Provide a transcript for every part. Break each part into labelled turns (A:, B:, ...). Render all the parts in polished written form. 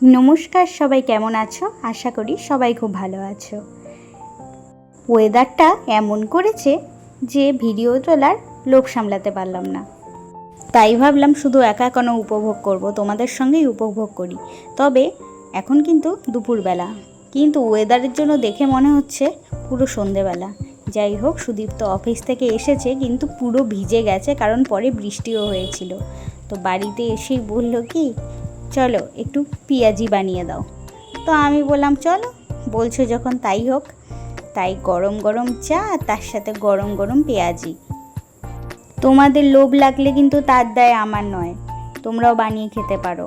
A: नमस्कार सबाई केमन आछो आशा करी सबाई खूब भालो आछो। ওয়েদারটা এমন করেছে যে ভিডিও তোলার লোভ সামলাতে পারলাম না, তাই ভাবলাম শুধু একা কোনো উপভোগ করব, তোমাদের সঙ্গেই উপভোগ করি। তবে এখন কিন্তু দুপুরবেলা, কিন্তু ওয়েদারের জন্য দেখে মনে হচ্ছে পুরো সন্ধেবেলা। যাই হোক, সুদীপ তো অফিস থেকে এসেছে কিন্তু পুরো ভিজে গেছে, কারণ পরে বৃষ্টিও হয়েছিল। তো বাড়িতে এসেই বলল কি চলো একটু পেঁয়াজি বানিয়ে দাও। তো আমি বললাম চলো, বলছো যখন তাই হোক। তাই গরম গরম চা আর তার সাথে গরম গরম পেঁয়াজি। তোমাদের লোভ লাগলে কিন্তু তার দায় আমার নয়, তোমরাও বানিয়ে খেতে পারো।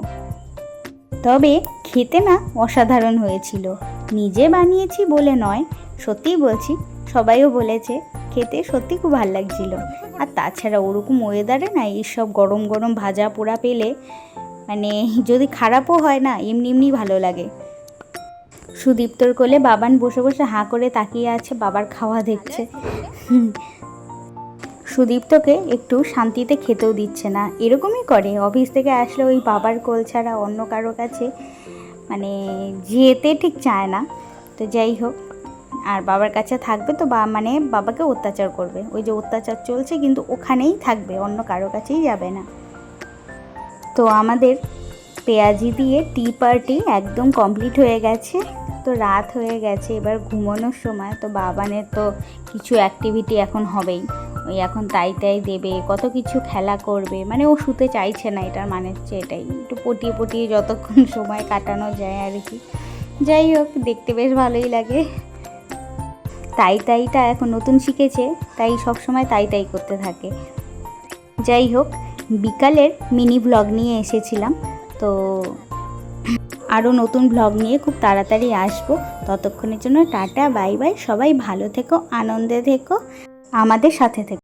A: তবে খেতে না অসাধারণ হয়েছিল, নিজে বানিয়েছি বলে নয়, সত্যিই বলছি, সবাইও বলেছে খেতে সত্যি খুব ভালো লাগছিল। আর তাছাড়া ওরকম ওয়েদারে না এইসব গরম গরম ভাজা পোড়া পেলে মানে যদি খারাপও হয় না এমনি এমনি ভালো লাগে। সুদীপ্তর কোলে বাবান বসে বসে হাঁ করে তাকিয়ে আছে, বাবার খাওয়া দেখছে। সুদীপ্তকে একটু শান্তিতে খেতেও দিচ্ছে না, এরকমই করে অফিস থেকে আসলে ওই বাবার কোল ছাড়া অন্য কারো কাছে মানে যেতে ঠিক চায় না। তো যাই হোক, আর বাবার কাছে থাকবে তো মানে বাবাকে অত্যাচার করবে, ওই যে অত্যাচার চলছে কিন্তু ওখানেই থাকবে, অন্য কারো কাছেই যাবে না। তো আমাদের পেঁয়াজি দিয়ে টি পার্টি একদম কমপ্লিট হয়ে গেছে। তো রাত হয়ে গেছে, এবার ঘুমানোর সময়। তো বাবানের তো কিছু অ্যাক্টিভিটি এখন হবেই, ওই এখন তাই দেবে, কত কিছু খেলা করবে, মানে ও শুতে চাইছে না, এটার মানে হচ্ছে এটাই, একটু পটিয়ে পটিয়ে যতক্ষণ সময় কাটানো যায় আর কি। যাই হোক, দেখতে বেশ ভালোই লাগে। তাইটা এখন নতুন শিখেছে, তাই সব সময় তাই করতে থাকে। যাই হোক, বিকালের মিনি ব্লগ নিয়ে এসেছিলাম। তো আরও নতুন ব্লগ নিয়ে খুব তাড়াতাড়ি আসবো। ততক্ষণের জন্য টাটা, বাই বাই। সবাই ভালো থেকো, আনন্দে থেকো, আমাদের সাথে থেকো।